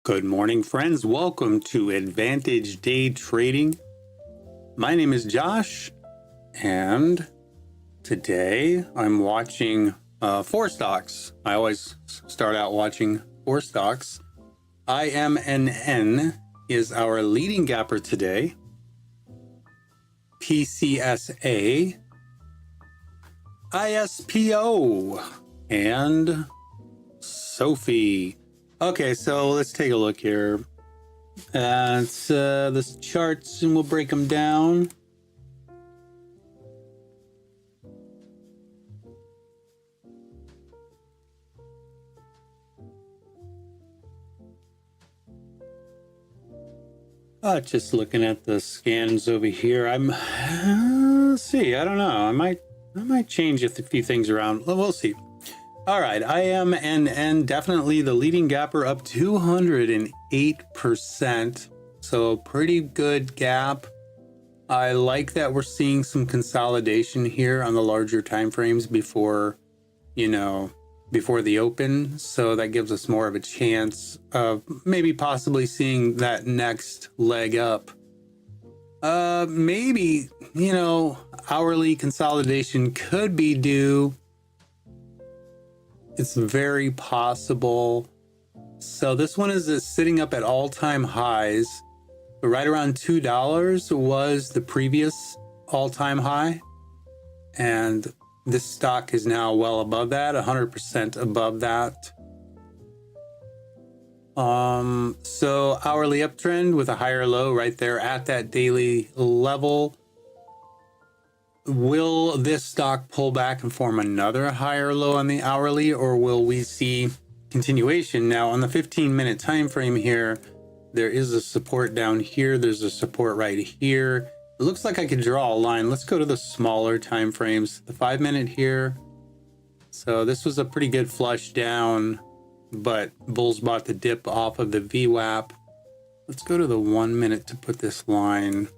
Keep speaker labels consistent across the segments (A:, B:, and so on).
A: Good morning, friends. Welcome to Advantage Day Trading. My name is Josh, and today I'm watching 4 stocks. I always start out watching 4 stocks. IMNN is our leading gapper today. PCSA, ISPO, and SOFI. Okay, so let's take a look here. It's this charts, and we'll break them down. Just looking at the scans over here. Let's see. I don't know. I might change a few things around. We'll see. All right, IMNN, definitely the leading gapper, up 208%. So pretty good gap. I like that we're seeing some consolidation here on the larger time frames before the open. So that gives us more of a chance of maybe possibly seeing that next leg up. Maybe, hourly consolidation could be due. It's very possible. So this one is sitting up at all-time highs. Right around $2 was the previous all-time high. And this stock is now well above that, 100% above that. So hourly uptrend with a higher low right there at that daily level. Will this stock pull back and form another higher low on the hourly, or will we see continuation? Now on the 15-minute time frame here, there is a support down here. There's a support right here. It looks like I could draw a line. Let's go to the smaller time frames. The 5-minute here. So this was a pretty good flush down, but bulls bought the dip off of the VWAP. Let's go to the 1-minute to put this line.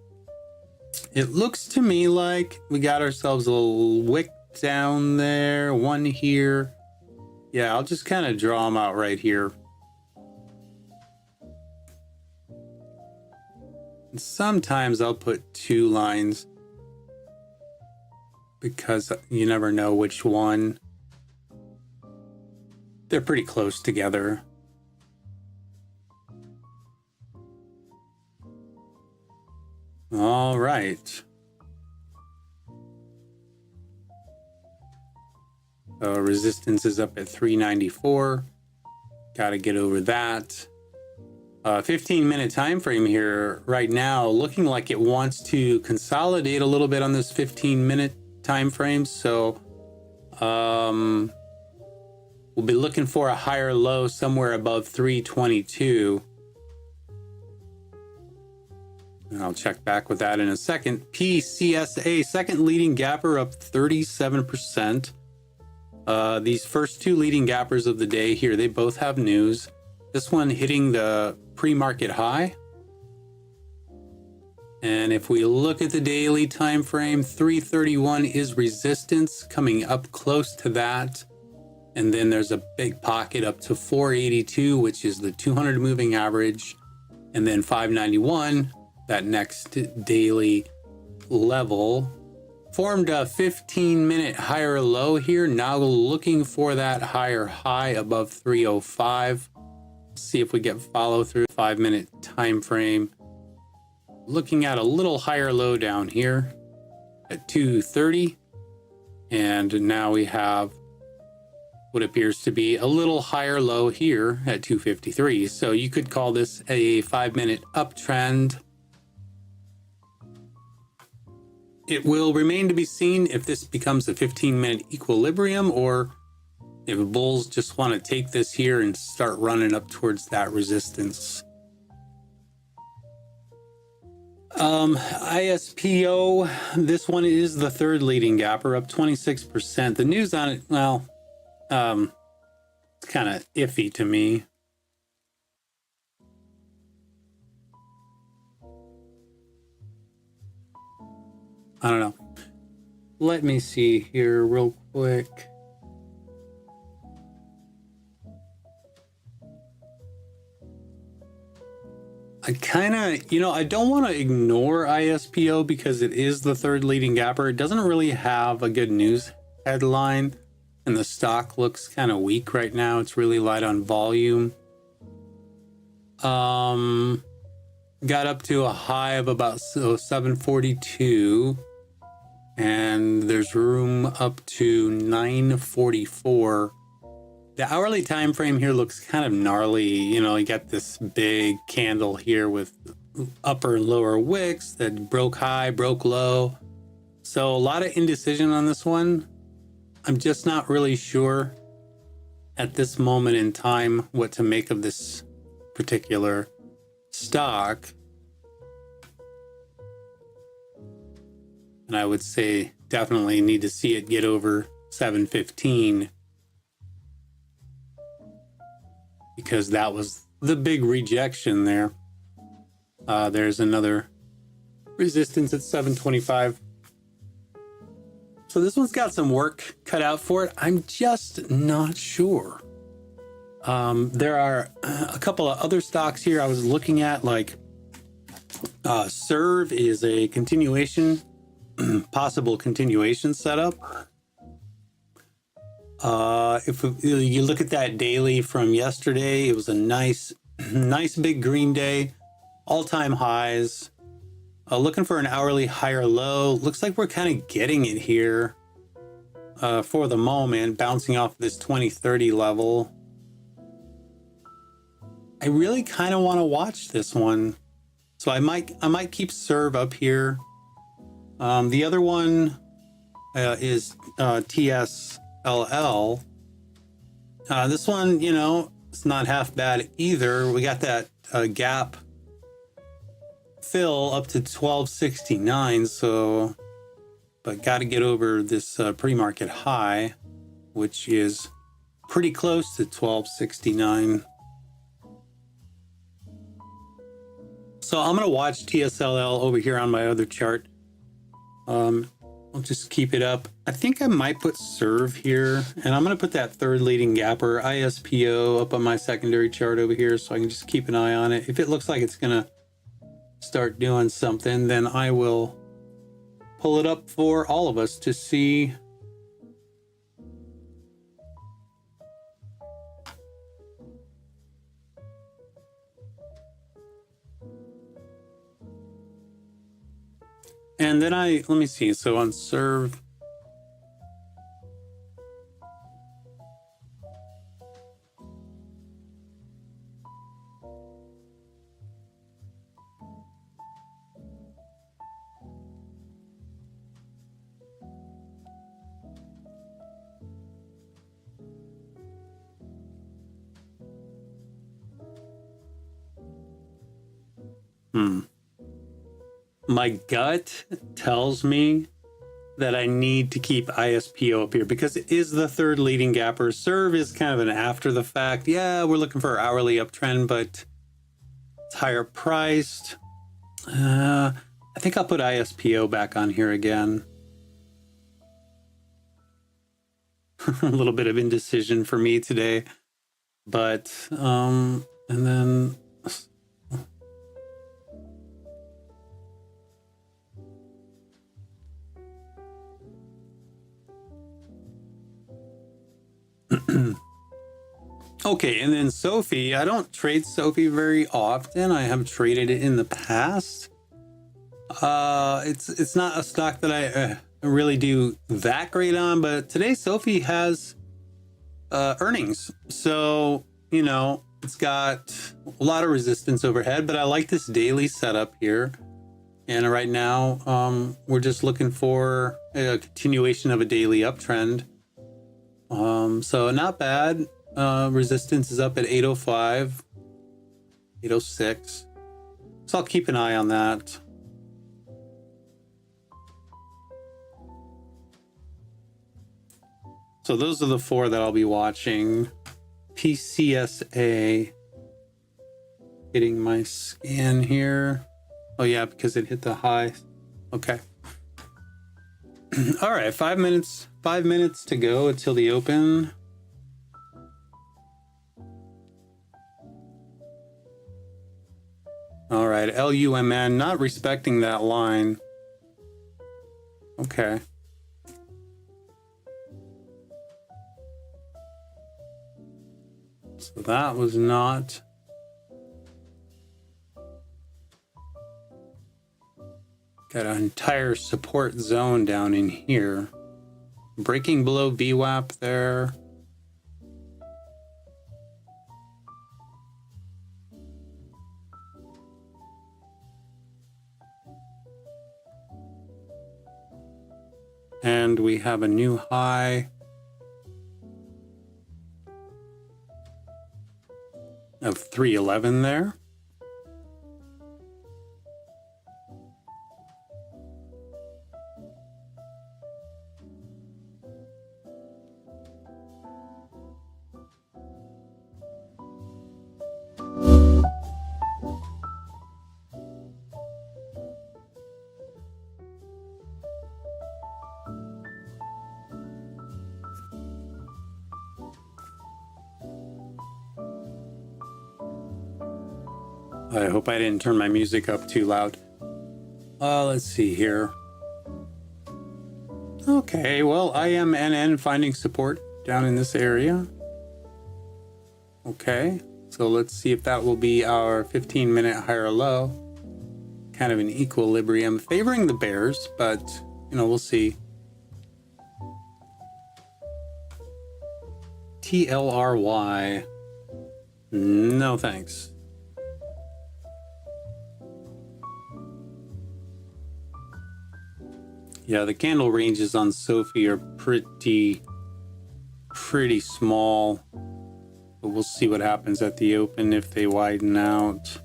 A: It looks to me like we got ourselves a little wick down there, one here. Yeah, I'll just kind of draw them out right here. And sometimes I'll put 2 lines because you never know which one. They're pretty close together. All right. Resistance is up at 394. Got to get over that. 15-minute time frame here right now, looking like it wants to consolidate a little bit on this 15-minute time frame. So we'll be looking for a higher low somewhere above 322. And I'll check back with that in a second. PCSA, second leading gapper, up 37%. These first 2 leading gappers of the day here, they both have news. This one hitting the pre-market high. And if we look at the daily time frame, 331 is resistance, coming up close to that. And then there's a big pocket up to 482, which is the 200 moving average. And then 591. That next daily level. Formed a 15-minute higher low here. Now looking for that higher high above 305. See if we get follow through. 5-minute time frame. Looking at a little higher low down here at 230. And now we have what appears to be a little higher low here at 253. So you could call this a 5-minute uptrend. It will remain to be seen if this becomes a 15-minute equilibrium, or if bulls just want to take this here and start running up towards that resistance. ISPO, this one is the third leading gapper, up 26%. The news on it, well, it's kind of iffy to me. I don't know. Let me see here real quick. I kind of, I don't want to ignore ISPO because it is the third leading gapper. It doesn't really have a good news headline, and the stock looks kind of weak right now. It's really light on volume. Got up to a high of about 742, and there's room up to 944. The hourly time frame here looks kind of gnarly. You got this big candle here with upper and lower wicks that broke high, broke low. So a lot of indecision on this one. I'm just not really sure at this moment in time what to make of this particular stock. And I would say definitely need to see it get over 715, because that was the big rejection there. There's another resistance at 725. So this one's got some work cut out for it. I'm just not sure. There are a couple of other stocks here I was looking at, like Serve is a continuation, possible continuation setup. If you look at that daily from yesterday, it was a nice big green day, all-time highs. Looking for an hourly higher low. Looks like we're kind of getting it here for the moment, bouncing off this 2030 level. I really kind of want to watch this one, so I might keep Serve up here. The other one is TSLL. This one, it's not half bad either. We got that gap fill up to 1269, but got to get over this pre-market high, which is pretty close to 1269. So I'm going to watch TSLL over here on my other chart. I'll just keep it up. I think I might put Serve here, and I'm going to put that third leading gapper, ISPO, up on my secondary chart over here, so I can just keep an eye on it. If it looks like it's going to start doing something, then I will pull it up for all of us to see. And then let me see. So on Serve, my gut tells me that I need to keep ISPO up here because it is the third leading gapper. Serve is kind of an after the fact. Yeah, we're looking for an hourly uptrend, but it's higher priced. I think I'll put ISPO back on here again. A little bit of indecision for me today, but and then okay, and then SOFI. I don't trade SOFI very often. I have traded it in the past. It's not a stock that I really do that great on, but today SOFI has earnings, so it's got a lot of resistance overhead. But I like this daily setup here, and right now we're just looking for a continuation of a daily uptrend. So not bad. Resistance is up at 805, 806. So I'll keep an eye on that. So those are the four that I'll be watching. PCSA. Hitting my scan here. Oh yeah, because it hit the high. Okay. All right, 5 minutes. 5 minutes to go until the open. All right, LUMN, not respecting that line. Okay. So that was not. Got an entire support zone down in here. Breaking below VWAP there. And we have a new high of 311 there. I hope I didn't turn my music up too loud. Let's see here. Okay, well, IMNN finding support down in this area. Okay, so let's see if that will be our 15-minute higher low. Kind of an equilibrium favoring the bears, but, you know, we'll see. TLRY. No thanks. Yeah, the candle ranges on SOFI are pretty small. But we'll see what happens at the open if they widen out.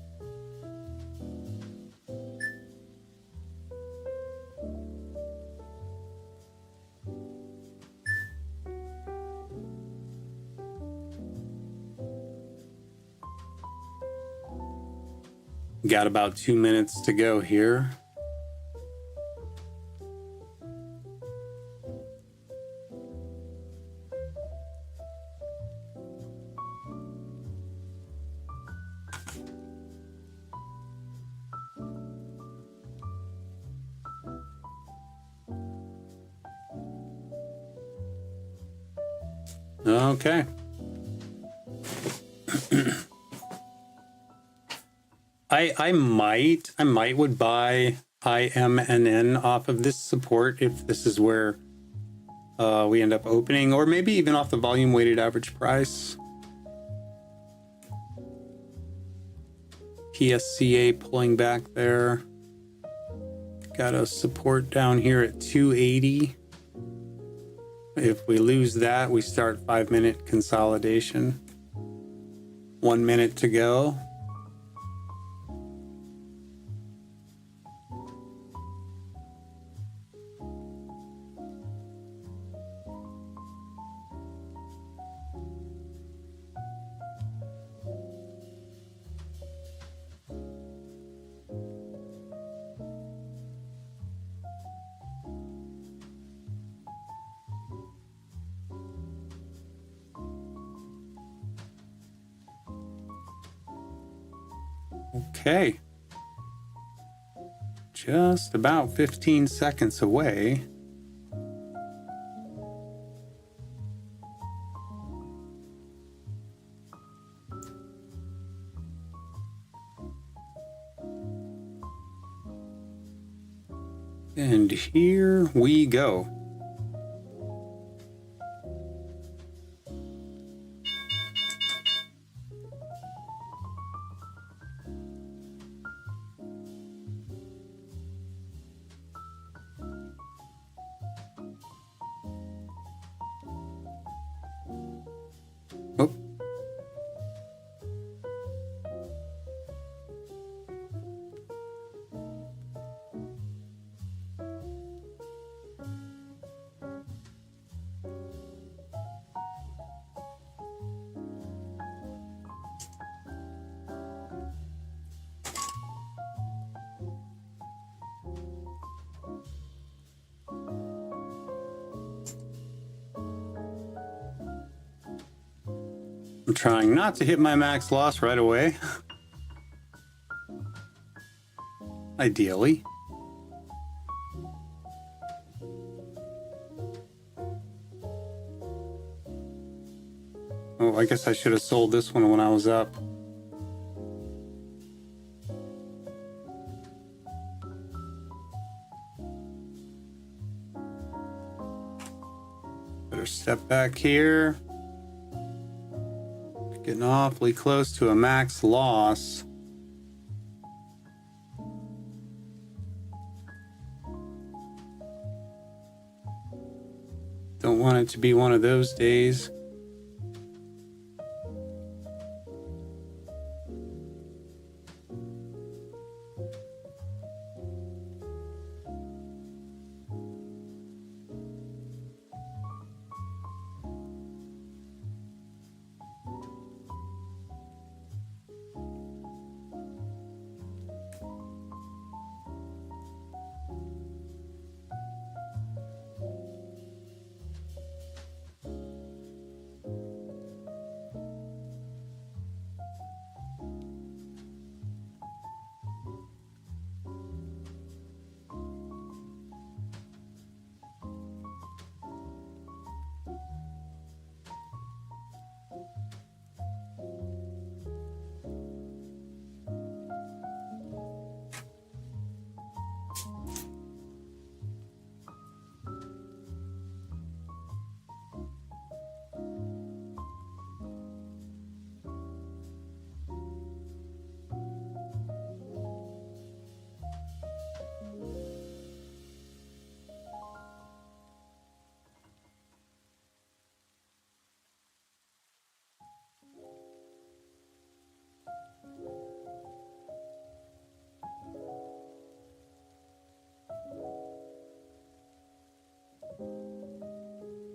A: Got about 2 minutes to go here. Okay. I might would buy IMNN off of this support if this is where we end up opening, or maybe even off the volume weighted average price. PSCA pulling back there. Got a support down here at 280. If we lose that, we start 5-minute consolidation. 1 minute to go. Okay. Just about 15 seconds away. And here we go. Oh. I'm trying not to hit my max loss right away. ideally. Oh, I guess I should have sold this one when I was up. Better step back here. Getting awfully close to a max loss. Don't want it to be one of those days.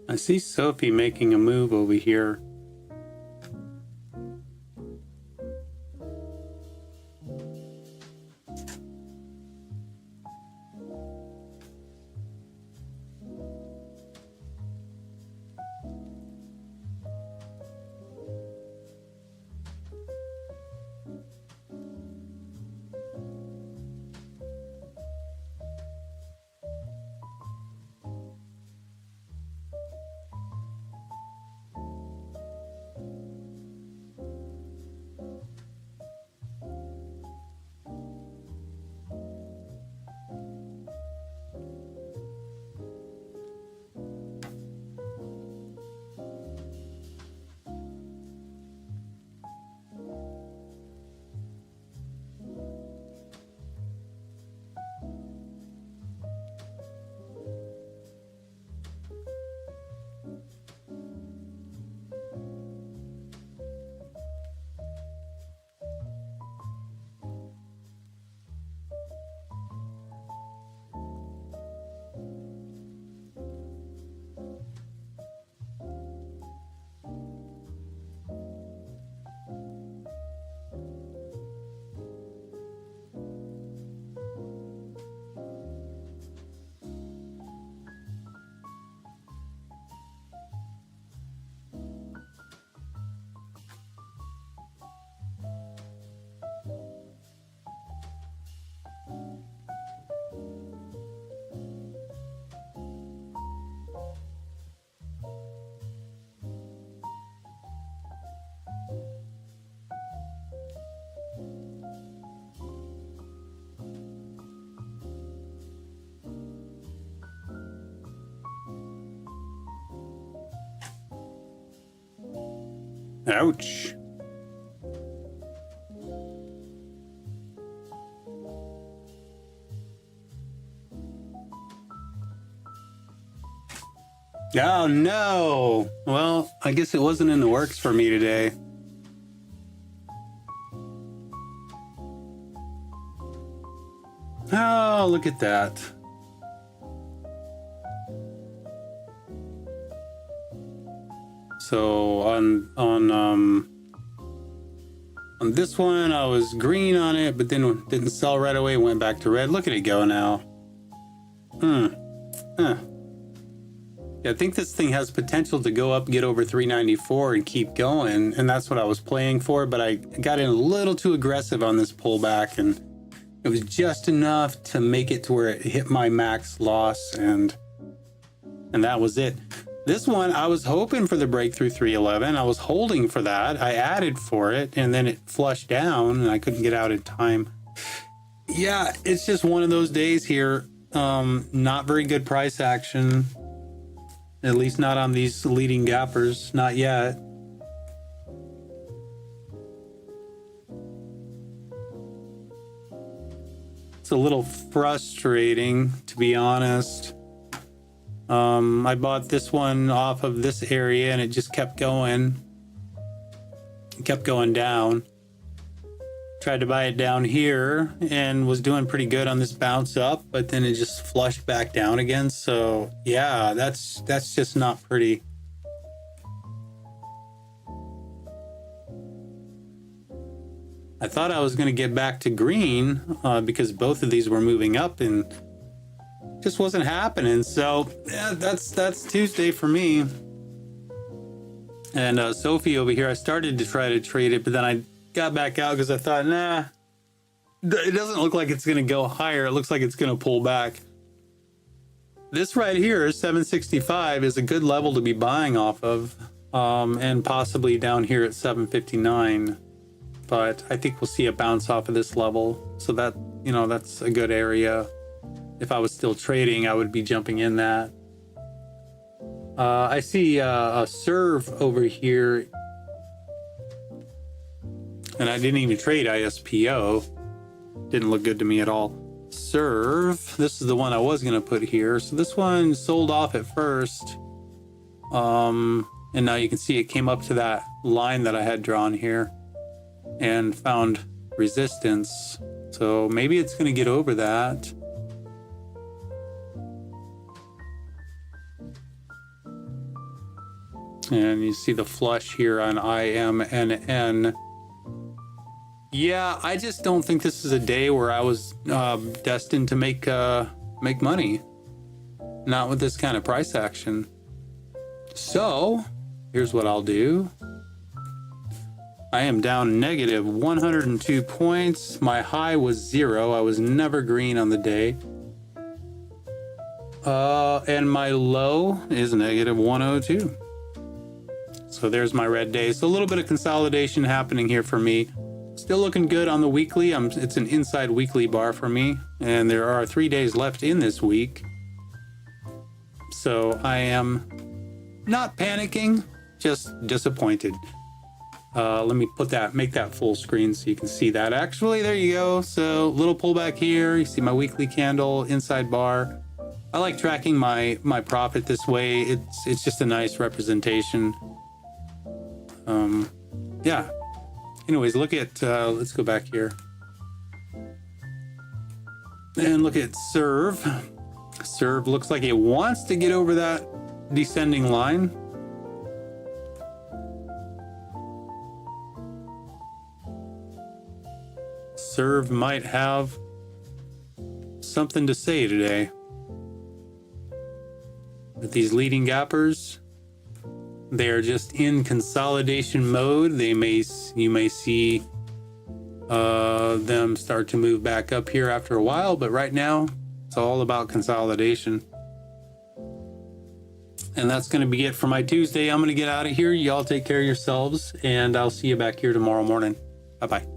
A: I see SOFI making a move over here. Ouch. Oh no! Well, I guess it wasn't in the works for me today. Oh, look at that. So on this one, I was green on it, but then didn't sell right away, went back to red. Look at it go now. Yeah, I think this thing has potential to go up, get over 394 and keep going. And that's what I was playing for, but I got in a little too aggressive on this pullback and It was just enough to make it to where it hit my max loss, and that was it. This one, I was hoping for the breakthrough 311. I was holding for that. I added for it, and then it flushed down, and I couldn't get out in time. Yeah, it's just one of those days here. Not very good price action. At least not on these leading gappers. Not yet. It's a little frustrating, to be honest. I bought this one off of this area and it just kept going. It kept going down. Tried to buy it down here and was doing pretty good on this bounce up, but then it just flushed back down again. So yeah, that's just not pretty. I thought I was going to get back to green because both of these were moving up and just wasn't happening. So yeah, that's Tuesday for me. And SOFI over here, I started to try to trade it, but then I got back out because I thought, nah, it doesn't look like it's going to go higher. It looks like it's going to pull back. This right here, 765, is a good level to be buying off of, and possibly down here at 759. But I think we'll see a bounce off of this level. So that, you know, that's a good area. If I was still trading, I would be jumping in that. I see a serve over here. And I didn't even trade ISPO. Didn't look good to me at all. Serve. This is the one I was going to put here. So this one sold off at first. And now you can see it came up to that line that I had drawn here and found resistance. So maybe it's going to get over that. And you see the flush here on IMNN. Yeah, I just don't think this is a day where I was destined to make money. Not with this kind of price action. So here's what I'll do. I am down negative 102 points. My high was 0. I was never green on the day. And my low is negative 102. So there's my red day. So a little bit of consolidation happening here for me. Still looking good on the weekly. It's an inside weekly bar for me. And there are 3 days left in this week. So I am not panicking, just disappointed. Let me make that full screen so you can see that. Actually, there you go. So little pullback here. You see my weekly candle, inside bar. I like tracking my profit this way. It's just a nice representation. Yeah. Anyways, look at, let's go back here. And look at serve. Serve looks like it wants to get over that descending line. Serve might have something to say today. But these leading gappers, they're just in consolidation mode. You may see them start to move back up here after a while, but right now it's all about consolidation. And that's going to be it for my Tuesday. I'm going to get out of here. Y'all take care of yourselves, and I'll see you back here tomorrow morning. Bye-bye.